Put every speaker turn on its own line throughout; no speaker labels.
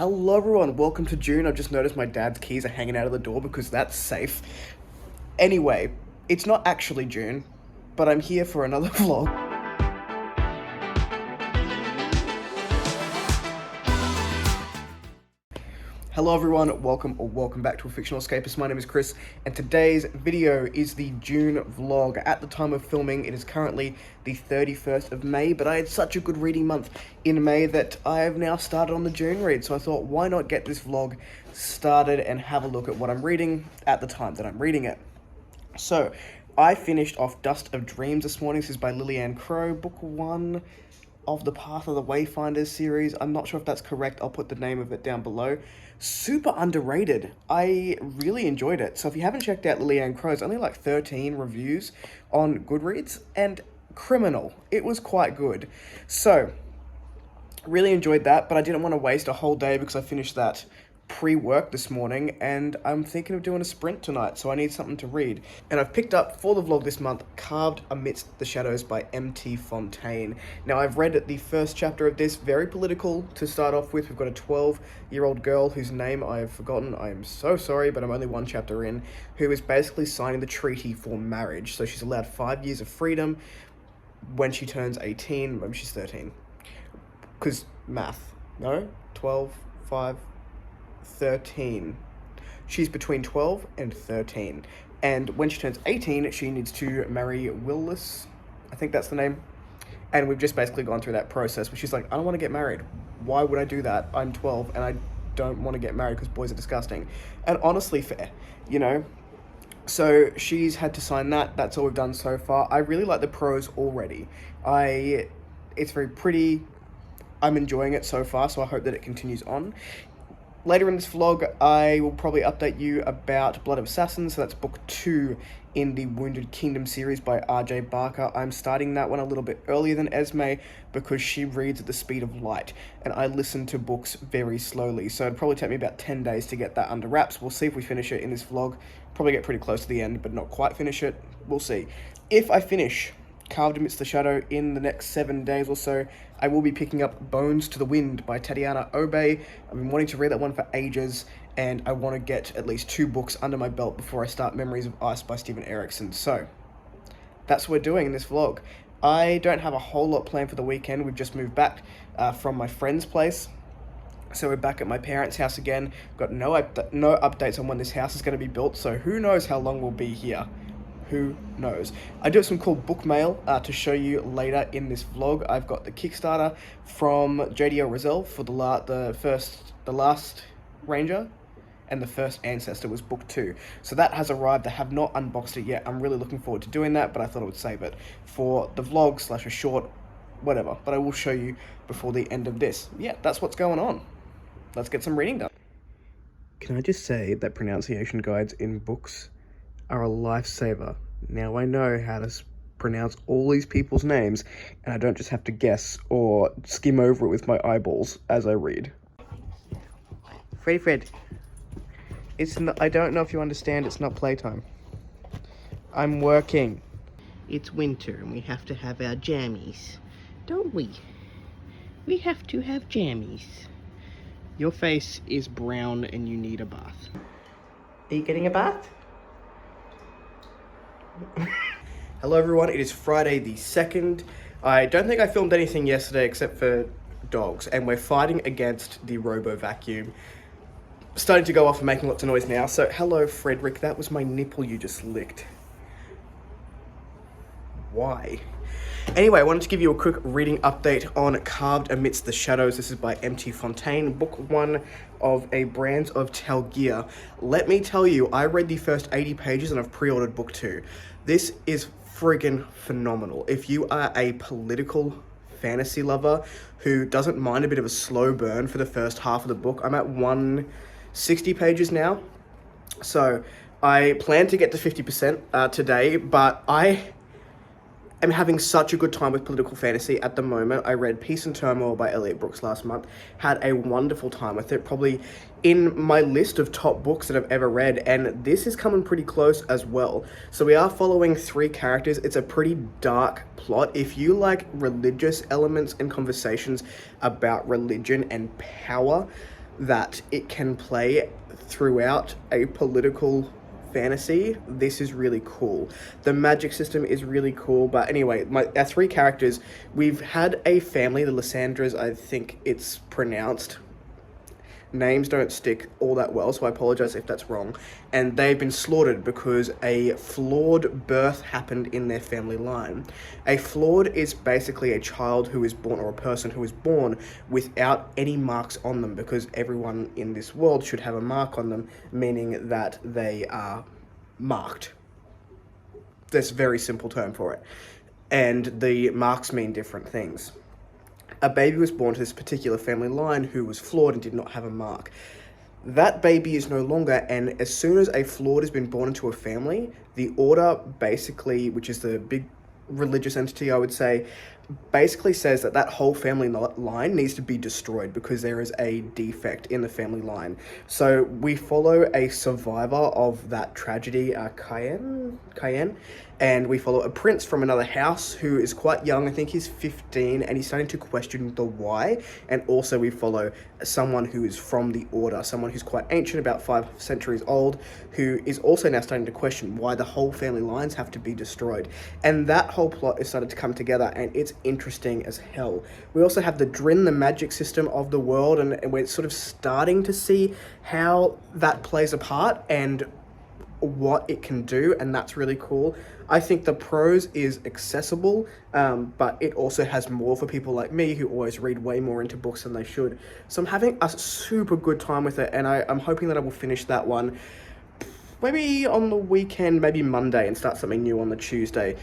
Hello everyone, welcome to June. I've just noticed my dad's keys are hanging out of the door because that's safe. Anyway, it's not actually June, but I'm here for another vlog. Hello everyone, welcome back to A Fictional Escapist. My name is Kris, and today's video is the June vlog. At the time of filming, it is currently the 31st of May, but I had such a good reading month in May that I have now started on the June read, so I thought, why not get this vlog started and have a look at what I'm reading at the time that I'm reading it. So, I finished off Dust of Dreams this morning. This is by Lillian Crow, book 1 of the Path of the Wayfinders series. I'm not sure if that's correct. I'll put the name of it down below. Super underrated. I really enjoyed it. So if you haven't checked out Lillian Crow's, only like 13 reviews on Goodreads, and criminal. It was quite good. So, really enjoyed that, but I didn't want to waste a whole day because I finished that pre-work this morning, and I'm thinking of doing a sprint tonight, so I need something to read. And I've picked up, for the vlog this month, Carved Amidst the Shadows by M.T. Fontaine. Now, I've read the first chapter of this, very political to start off with. We've got a 12-year-old girl whose name I have forgotten. I am so sorry, but I'm only one chapter in, who is basically signing the treaty for marriage. So she's allowed 5 years of freedom when she turns 18, maybe she's 13. Because math, no? 12, 5... 13. She's between 12 and 13. And when she turns 18, she needs to marry Willis. I think that's the name. And we've just basically gone through that process where she's like, I don't want to get married. Why would I do that? I'm 12 and I don't want to get married because boys are disgusting. And honestly, fair, you know? So she's had to sign that. That's all we've done so far. I really like the prose already. It's very pretty. I'm enjoying it so far, so I hope that it continues on. Later in this vlog, I will probably update you about Blood of Assassins, so that's book 2 in the Wounded Kingdom series by R.J. Barker. I'm starting that one a little bit earlier than Esme because she reads at the speed of light, and I listen to books very slowly, so it'll probably take me about 10 days to get that under wraps. We'll see if we finish it in this vlog. Probably get pretty close to the end, but not quite finish it. We'll see. If I finish Carved Amidst the Shadow in the next 7 days or so, I will be picking up Bones to the Wind by Tatiana Obey. I've been wanting to read that one for ages, and I want to get at least 2 books under my belt before I start Memories of Ice by Stephen Erickson. So, that's what we're doing in this vlog. I don't have a whole lot planned for the weekend. We've just moved back from my friend's place. So we're back at my parents' house again. Got no updates on when this house is going to be built, so who knows how long we'll be here. Who knows? I do have some cool book mail to show you later in this vlog. I've got the Kickstarter from J.D.O. Rizal for the Last Ranger, and the First Ancestor was book 2. So that has arrived. I have not unboxed it yet. I'm really looking forward to doing that, but I thought I would save it for the vlog / a short, whatever. But I will show you before the end of this. Yeah, that's what's going on. Let's get some reading done. Can I just say that pronunciation guides in books are a lifesaver. Now I know how to pronounce all these people's names, and I don't just have to guess or skim over it with my eyeballs as I read. Fred, it's not, I don't know if you understand, it's not playtime. I'm working.
It's winter and we have to have our jammies, don't we? We have to have jammies. Your face is brown and you need a bath.
Are you getting a bath? Hello everyone, it is Friday the 2nd. I don't think I filmed anything yesterday except for dogs, and we're fighting against the robo-vacuum. Starting to go off and making lots of noise now, so hello Frederick, that was my nipple you just licked. Why? Anyway, I wanted to give you a quick reading update on Carved Amidst the Shadows. This is by M.T. Fontaine, book 1 of A Brands of Talgear. Let me tell you, I read the first 80 pages and I've pre-ordered book 2. This is friggin' phenomenal. If you are a political fantasy lover who doesn't mind a bit of a slow burn for the first half of the book, I'm at 160 pages now. So I plan to get to 50% today, but I'm having such a good time with political fantasy at the moment. I read Peace and Turmoil by Elliot Brooks last month. Had a wonderful time with it. Probably in my list of top books that I've ever read. And this is coming pretty close as well. So we are following 3 characters. It's a pretty dark plot. If you like religious elements and conversations about religion and power, that it can play throughout a political fantasy, this is really cool. The magic system is really cool, but anyway, our three characters, we've had a family, the Lysandras, I think it's pronounced. Names don't stick all that well, so I apologize if that's wrong. And they've been slaughtered because a flawed birth happened in their family line. A flawed is basically a child who is born, or a person who is born without any marks on them, because everyone in this world should have a mark on them, meaning that they are marked. That's a very simple term for it. And the marks mean different things. A baby was born to this particular family line who was flawed and did not have a mark. That baby is no longer, and as soon as a flawed has been born into a family, the order basically, which is the big religious entity, I would say, basically says that whole family line needs to be destroyed because there is a defect in the family line. So we follow a survivor of that tragedy, Cayenne, and we follow a prince from another house who is quite young. I think he's 15, and he's starting to question the why. And also we follow someone who is from the order, someone who's quite ancient, about 5 centuries old, who is also now starting to question why the whole family lines have to be destroyed. And that whole plot has started to come together, and it's interesting as hell. We also have the Drin, the magic system of the world, and we're sort of starting to see how that plays a part and what it can do, and that's really cool. I think the prose is accessible, but it also has more for people like me who always read way more into books than they should. So I'm having a super good time with it, and I'm hoping that I will finish that one maybe on the weekend, maybe Monday, and start something new on the Tuesday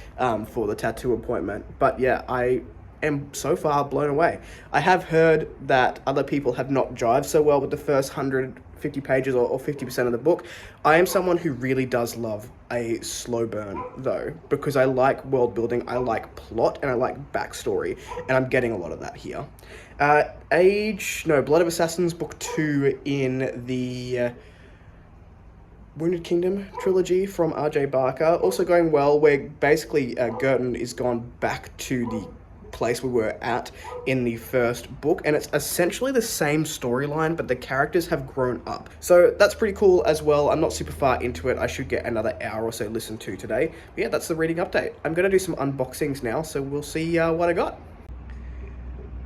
for the tattoo appointment. But yeah, I am so far blown away. I have heard that other people have not jived so well with the first 150 pages or 50% of the book. I am someone who really does love a slow burn, though, because I like world building, I like plot, and I like backstory, and I'm getting a lot of that here. Blood of Assassins, book 2 in the Wounded Kingdom trilogy from R.J. Barker. Also going well, where basically Girton is gone back to the place we were at in the first book, and it's essentially the same storyline, but the characters have grown up. So that's pretty cool as well. I'm not super far into it. I should get another hour or so listen to today. But yeah, that's the reading update. I'm going to do some unboxings now, so we'll see what I got.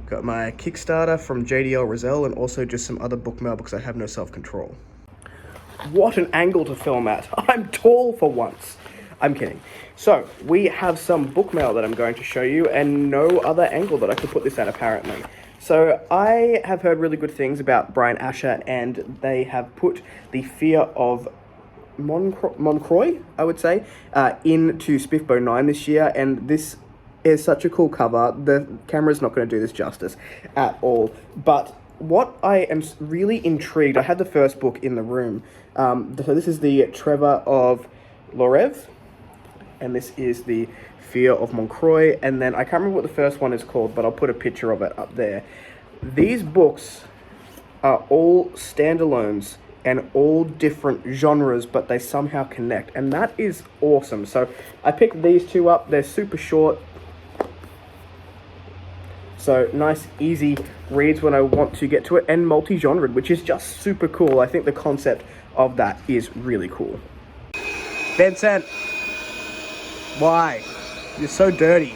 Got my Kickstarter from JDL Rizal, and also just some other book mail because I have no self-control. What an angle to film at. I'm tall for once. I'm kidding. So, we have some book mail that I'm going to show you, and no other angle that I could put this at, apparently. So, I have heard really good things about Brian Asher, and they have put the Fear of Moncroy, I would say, into Spiffbo 9 this year, and this is such a cool cover. The camera's not going to do this justice at all, but what I am really intrigued, I had the first book in the room, so this is the Trevor of Lorev, and this is the Fear of Moncroy, and then I can't remember what the first one is called, but I'll put a picture of it up there. These books are all standalones and all different genres, but they somehow connect, and that is awesome. So I picked these two up. They're super short, so nice, easy reads when I want to get to it, and multi-genred, which is just super cool. I think the concept of that is really cool. Vincent! Why? You're so dirty.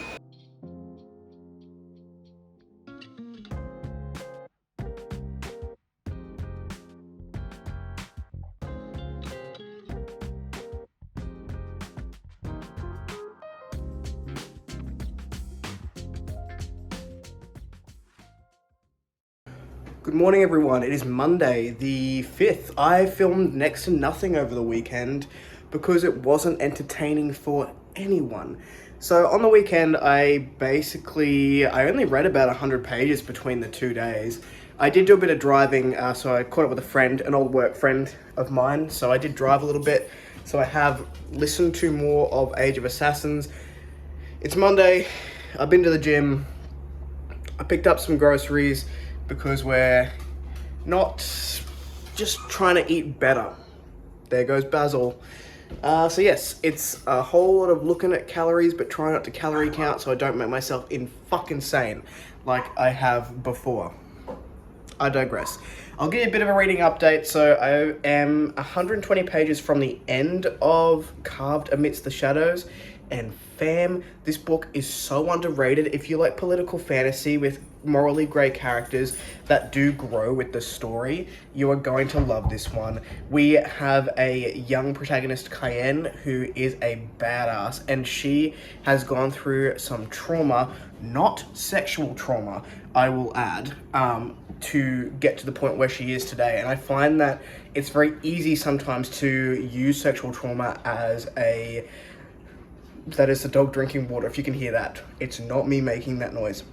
Good morning, everyone. It is Monday, the 5th. I filmed next to nothing over the weekend because it wasn't entertaining for anyone. So on the weekend, I only read about 100 pages between the 2 days. I did do a bit of driving, so I caught up with a friend, an old work friend of mine, so I did drive a little bit. So I have listened to more of Age of Assassins. It's Monday, I've been to the gym, I picked up some groceries because we're not just trying to eat better. There goes Basil. So yes, it's a whole lot of looking at calories, but trying not to calorie count so I don't make myself fucking insane like I have before. I digress. I'll give you a bit of a reading update. So I am 120 pages from the end of Carved Amidst the Shadows, and fam, this book is so underrated. If you like political fantasy with morally grey characters that do grow with the story, you are going to love this one. We have a young protagonist, Cayenne, who is a badass, and she has gone through some trauma, not sexual trauma, I will add, to get to the point where she is today. And I find that it's very easy sometimes to use sexual trauma as a... That is the dog drinking water, if you can hear that. It's not me making that noise.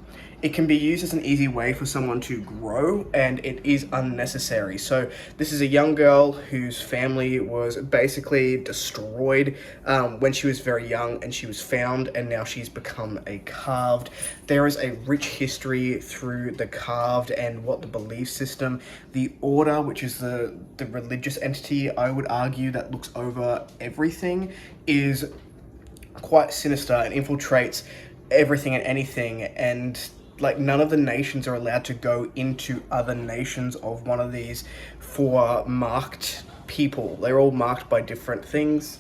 It can be used as an easy way for someone to grow, and it is unnecessary. So this is a young girl whose family was basically destroyed when she was very young, and she was found, and now she's become a Carved. There is a rich history through the Carved and what the belief system, the Order, which is the religious entity, I would argue, that looks over everything, is quite sinister and infiltrates everything and anything, and like none of the nations are allowed to go into other nations of one of these for marked people. They're all marked by different things.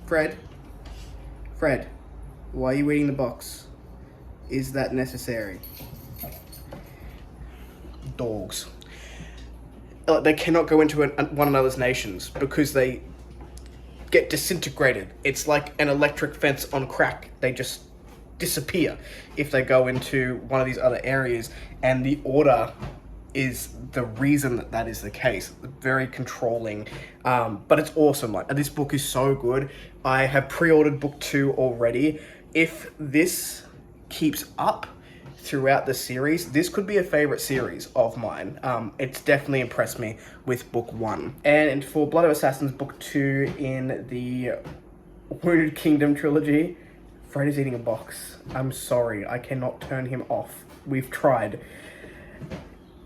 Fred, why are you eating the box? Is that necessary? Dogs. They cannot go into one another's nations because they get disintegrated. It's like an electric fence on crack. They just disappear if they go into one of these other areas, and the Order is the reason that that is the case. Very controlling, but it's awesome. Like, this book is so good. I have pre-ordered book 2 already. If this keeps up throughout the series, this could be a favorite series of mine. It's definitely impressed me with book 1. And for Blood of Assassins book 2 in the Wounded Kingdom trilogy, Fred is eating a box. I'm sorry, I cannot turn him off. We've tried.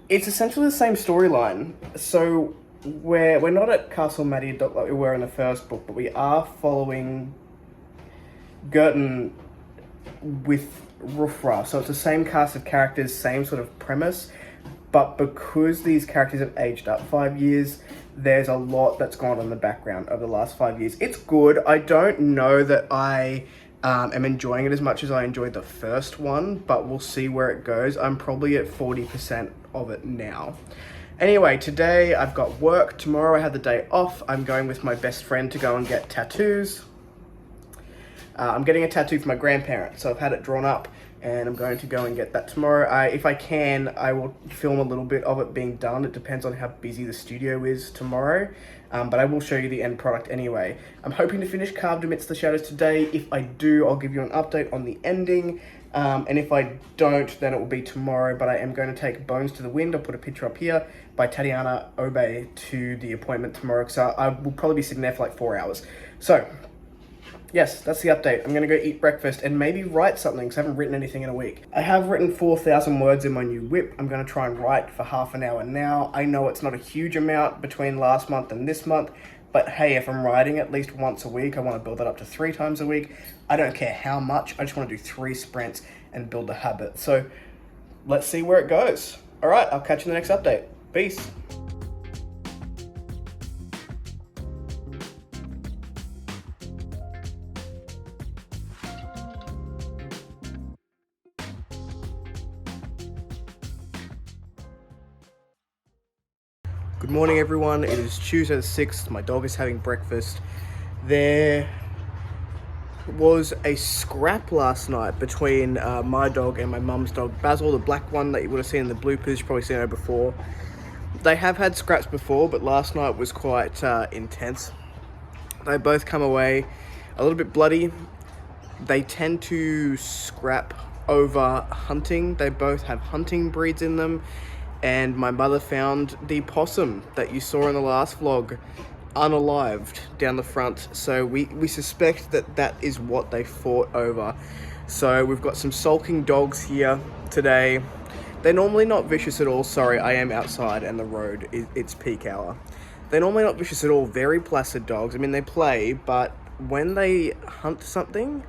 It's essentially the same storyline. So we're not at Castle Mariadoc like we were in the first book, but we are following Girton with Rufra, so it's the same cast of characters, same sort of premise, but because these characters have aged up 5 years, there's a lot that's gone on in the background over the last 5 years. It's good. I don't know that I am enjoying it as much as I enjoyed the first one, but we'll see where it goes. I'm probably at 40% of it now. Anyway, today I've got work. Tomorrow I have the day off. I'm going with my best friend to go and get tattoos. I'm getting a tattoo for my grandparents, so I've had it drawn up, and I'm going to go and get that tomorrow. If I can, I will film a little bit of it being done. It depends on how busy the studio is tomorrow, but I will show you the end product anyway. I'm hoping to finish Carved Amidst the Shadows today. If I do, I'll give you an update on the ending, and if I don't, then it will be tomorrow, but I am going to take Bones to the Wind. I'll put a picture up here by Tatiana Obey to the appointment tomorrow, so I will probably be sitting there for like 4 hours. So yes, that's the update. I'm going to go eat breakfast and maybe write something because I haven't written anything in a week. I have written 4,000 words in my new whip. I'm going to try and write for half an hour now. I know it's not a huge amount between last month and this month, but hey, if I'm writing at least once a week, I want to build it up to 3 times a week. I don't care how much. I just want to do 3 sprints and build a habit. So let's see where it goes. All right, I'll catch you in the next update. Peace. Good morning, everyone. It is Tuesday the 6th. My dog is having breakfast. There was a scrap last night between my dog and my mum's dog, Basil, the black one that you would have seen in the bloopers. You've probably seen her before. They have had scraps before, but last night was quite intense. They both come away a little bit bloody. They tend to scrap over hunting. They both have hunting breeds in them. And my mother found the possum that you saw in the last vlog unalived down the front. So we suspect that that is what they fought over. So we've got some sulking dogs here today. They're normally not vicious at all. Sorry, I am outside and the road, it's peak hour. They're normally not vicious at all. Very placid dogs. I mean, they play, but when they hunt something,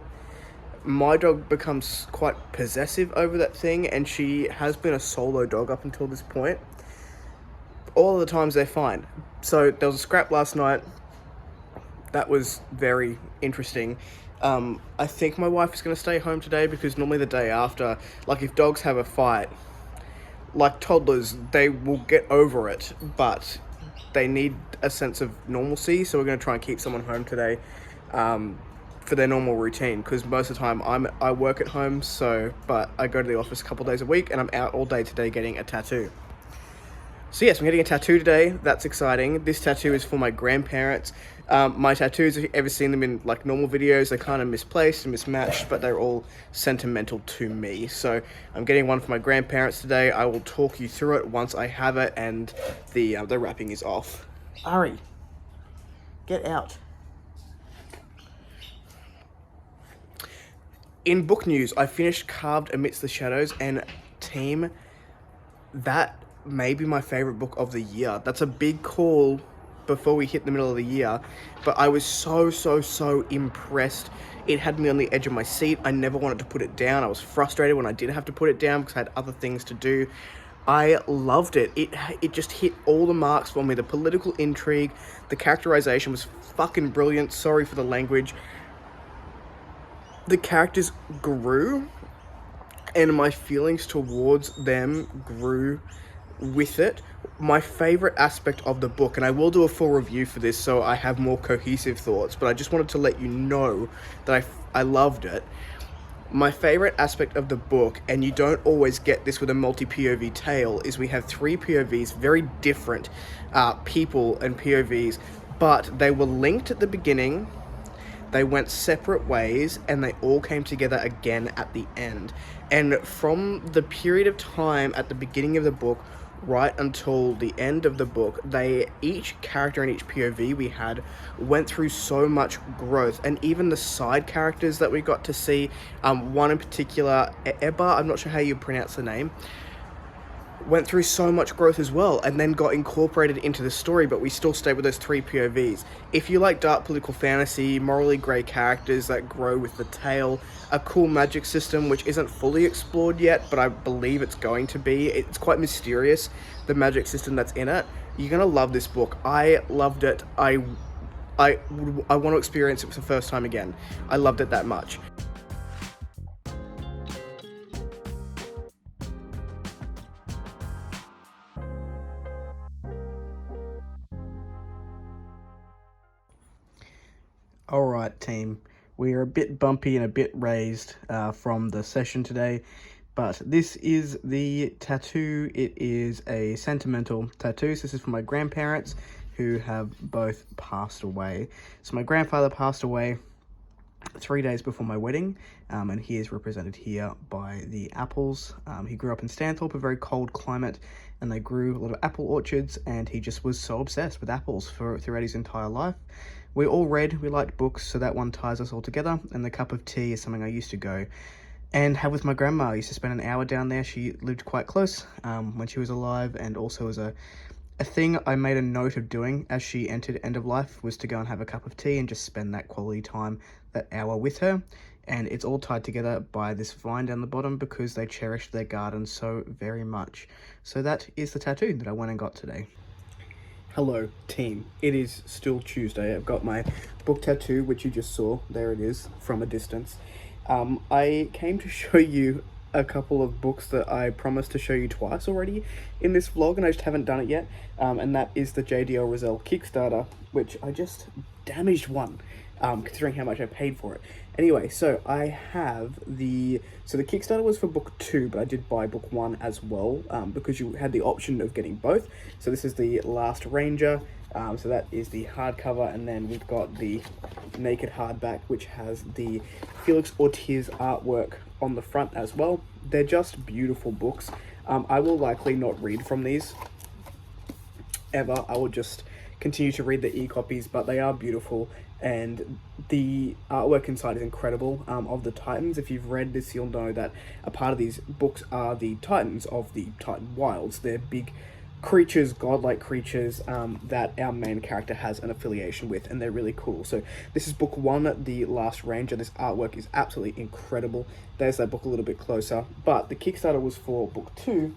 my dog becomes quite possessive over that thing, and she has been a solo dog up until this point. All of the times they're fine. So there was a scrap last night. That was very interesting. I think my wife is going to stay home today because normally the day after, like if dogs have a fight, like toddlers, they will get over it, but they need a sense of normalcy. So we're going to try and keep someone home today for their normal routine, because most of the time I work at home, but I go to the office a couple days a week, and I'm out all day today getting a tattoo. So yes, I'm getting a tattoo today. That's exciting. This tattoo is for my grandparents. My tattoos, if you've ever seen them in like normal videos, they're kind of misplaced and mismatched, but they're all sentimental to me. So I'm getting one for my grandparents today. I will talk you through it once I have it and the wrapping is off. Ari, get out. In book news, I finished Carved Amidst the Shadows, and team, that may be my favorite book of the year. That's a big call before we hit the middle of the year, but I was so impressed. It had me on the edge of my seat. I never wanted to put it down. I was frustrated when I did have to put it down because I had other things to do. I loved it. It just hit all the marks for me. The political intrigue, the characterization was fucking brilliant. Sorry for the language. The characters grew, and my feelings towards them grew with it. My favorite aspect of the book, and I will do a full review for this so I have more cohesive thoughts, but I just wanted to let you know that I loved it. My favorite aspect of the book, and you don't always get this with a multi-POV tale, is we have 3 POVs, very different people and POVs, but they were linked at the beginning. They went separate ways, and they all came together again at the end. And from the period of time at the beginning of the book right until the end of the book, each character in each POV we had went through so much growth. And even the side characters that we got to see, one in particular, Ebba, I'm not sure how you pronounce the name, went through so much growth as well, and then got incorporated into the story, but we still stayed with those 3 POVs. If you like dark political fantasy, morally grey characters that grow with the tale, a cool magic system which isn't fully explored yet, but I believe it's going to be. It's quite mysterious, the magic system that's in it. You're gonna love this book. I loved it. I want to experience it for the first time again. I loved it that much. Alright team, we are a bit bumpy and a bit raised from the session today, but this is the tattoo. It is a sentimental tattoo. So this is for my grandparents who have both passed away. So my grandfather passed away 3 days before my wedding, and he is represented here by the apples. He grew up in Stanthorpe, a very cold climate, and they grew a lot of apple orchards, and he just was so obsessed with apples throughout his entire life. We all read, we liked books, so that one ties us all together, and the cup of tea is something I used to go and have with my grandma. I used to spend an hour down there. She lived quite close when she was alive, and also as a thing I made a note of doing as she entered end of life was to go and have a cup of tea and just spend that quality time, that hour with her. And it's all tied together by this vine down the bottom because they cherished their garden so very much. So that is the tattoo that I went and got today. Hello team, it is still Tuesday. I've got my book tattoo, which you just saw, there it is, from a distance. I came to show you a couple of books that I promised to show you twice already in this vlog, and I just haven't done it yet, and that is the JDL Rizal Kickstarter, which I just damaged one, considering how much I paid for it. Anyway, so I have the Kickstarter was for book 2, but I did buy book 1 as well, because you had the option of getting both. So this is the Last Ranger, so that is the hardcover, and then we've got the naked hardback, which has the Felix Ortiz artwork on the front as well. They're just beautiful books. I will likely not read from these ever. I will just continue to read the e-copies, but they are beautiful, and the artwork inside is incredible, of the Titans. If you've read this, you'll know that a part of these books are the Titans of the Titan Wilds. They're big creatures, godlike creatures, that our main character has an affiliation with, and they're really cool. So this is book 1, The Last Ranger. This artwork is absolutely incredible. There's that book a little bit closer, but the Kickstarter was for book 2,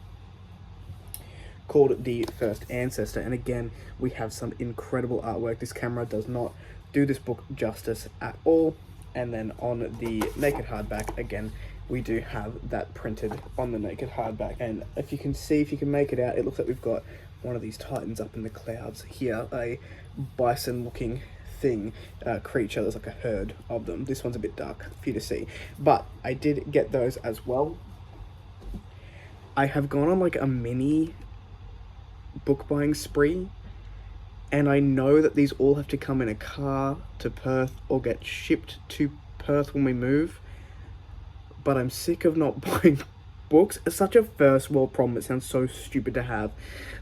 called The First Ancestor, and again, we have some incredible artwork. This camera does not do this book justice at all. And then on the naked hardback, again, we do have that printed on the naked hardback. And if you can see, if you can make it out, it looks like we've got one of these titans up in the clouds here, a bison looking thing, creature. There's like a herd of them. This one's a bit dark for you to see, but I did get those as well. I have gone on like a mini book buying spree, and I know that these all have to come in a car to Perth or get shipped to Perth when we move, but I'm sick of not buying books. It's such a first world problem. It sounds so stupid to have.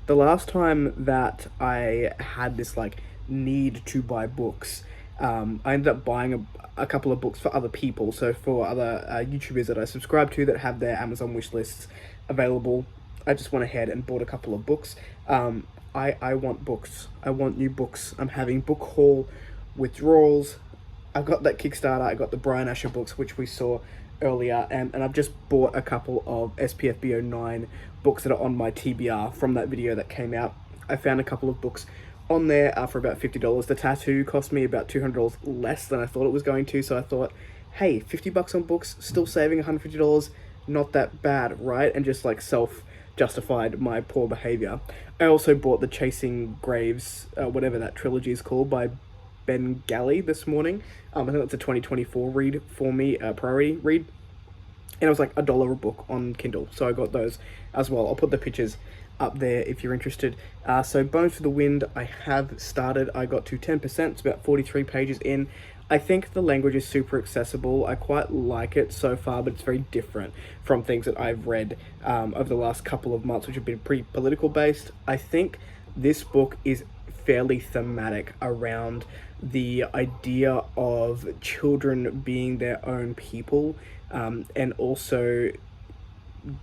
The last time that I had this like need to buy books, I ended up buying a couple of books for other people, so for other YouTubers that I subscribe to that have their Amazon wish lists available. I just went ahead and bought a couple of books. I want books. I want new books. I'm having book haul withdrawals. I've got that Kickstarter. I got the Brian Asher books, which we saw earlier, and I've just bought a couple of SPF BO9 books that are on my TBR from that video that came out. I found a couple of books on there for about $50. The tattoo cost me about $200 less than I thought it was going to, so I thought, hey, $50 on books, still saving $150, not that bad, right? And just like justified my poor behavior. I also bought the Chasing Graves, whatever that trilogy is called, by Ben Galley this morning. I think that's a 2024 read for me, priority read. And it was like $1 a book on Kindle, so I got those as well. I'll put the pictures up there if you're interested. So Bones for the Wind, I have started. I got to 10%, it's about 43 pages in. I think the language is super accessible. I quite like it so far, but it's very different from things that I've read over the last couple of months, which have been pretty political based. I think this book is fairly thematic around the idea of children being their own people, and also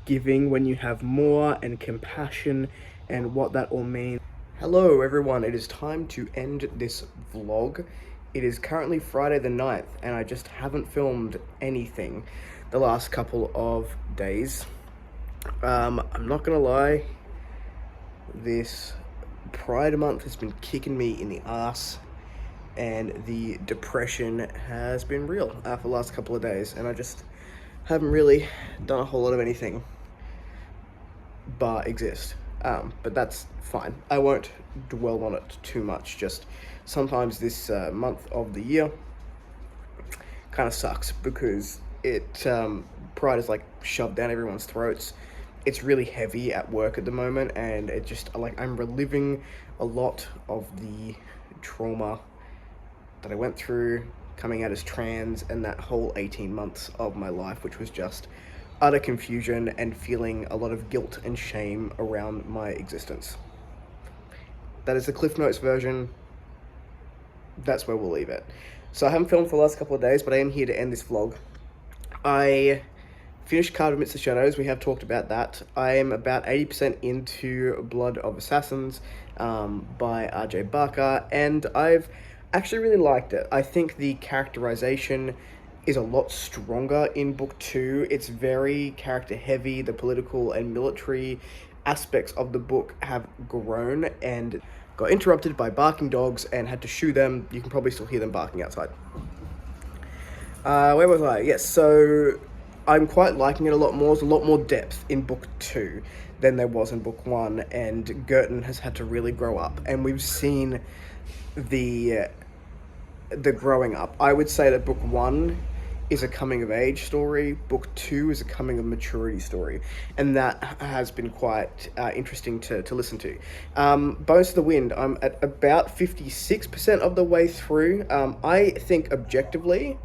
giving when you have more, and compassion, and what that all means. Hello everyone, it is time to end this vlog. It is currently Friday the 9th, and I just haven't filmed anything the last couple of days. I'm not gonna lie, this Pride month has been kicking me in the ass, and the depression has been real for the last couple of days, and I just haven't really done a whole lot of anything but exist. But that's fine. I won't dwell on it too much. Just sometimes this month of the year kind of sucks because pride is like shoved down everyone's throats. It's really heavy at work at the moment, and it just like I'm reliving a lot of the trauma that I went through coming out as trans, and that whole 18 months of my life, which was just utter confusion and feeling a lot of guilt and shame around my existence. That is the Cliff Notes version. That's where we'll leave it. So I haven't filmed for the last couple of days, but I am here to end this vlog. I finished Card Amidst the Shadows. We have talked about that. I am about 80% into Blood of Assassins by R.J. Barker, and I've actually really liked it. I think the characterization is a lot stronger in book 2. It's very character heavy. The political and military aspects of the book have grown and got interrupted by barking dogs and had to shoo them. You can probably still hear them barking outside. Where was I? Yes, so I'm quite liking it a lot more. There's a lot more depth in book 2 than there was in book 1, and Girton has had to really grow up, and we've seen the growing up. I would say that book 1 is a coming of age story, book 2 is a coming of maturity story, and that has been quite interesting to listen to. Bones to the Wind, I'm at about 56% of the way through. I think objectively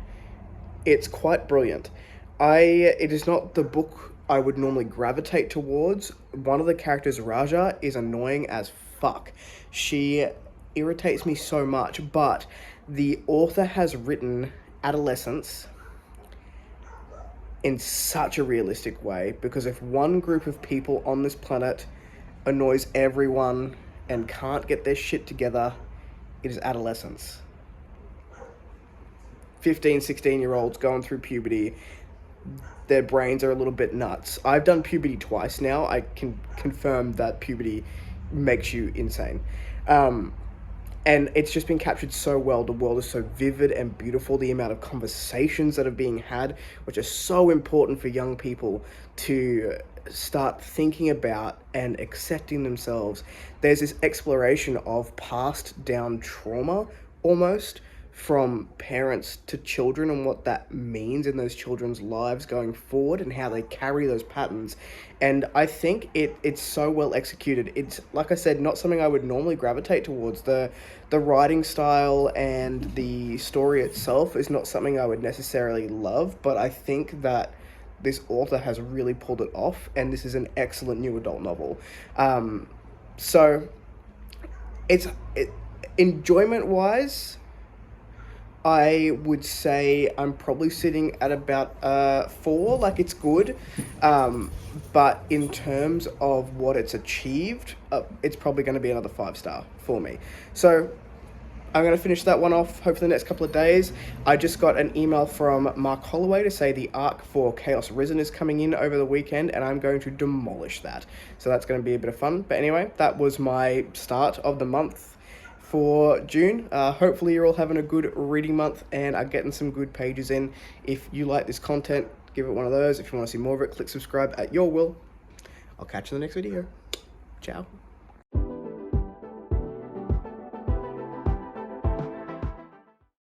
it's quite brilliant. It is not the book I would normally gravitate towards. One of the characters, Raja, is annoying as fuck. She irritates me so much, but the author has written adolescence in such a realistic way, because if one group of people on this planet annoys everyone and can't get their shit together, it is adolescence. 15, 16-year-olds going through puberty, their brains are a little bit nuts. I've done puberty twice now. I can confirm that puberty makes you insane. And it's just been captured so well. The world is so vivid and beautiful. The amount of conversations that are being had, which are so important for young people to start thinking about and accepting themselves. There's this exploration of passed down trauma, almost, from parents to children, and what that means in those children's lives going forward and how they carry those patterns. And I think it's so well executed. It's, like I said, not something I would normally gravitate towards. The writing style and the story itself is not something I would necessarily love, but I think that this author has really pulled it off, and this is an excellent new adult novel. So enjoyment wise, I would say I'm probably sitting at about 4. Like, it's good, but in terms of what it's achieved, it's probably going to be another 5-star for me. So I'm going to finish that one off hopefully the next couple of days. I just got an email from Mark Holloway to say the arc for Chaos Risen is coming in over the weekend, and I'm going to demolish that. So that's going to be a bit of fun. But anyway, that was my start of the month for June. Hopefully you're all having a good reading month and are getting some good pages in. If you like this content, give it one of those. If you want to see more of it, click subscribe at your will. I'll catch you in the next video. Ciao.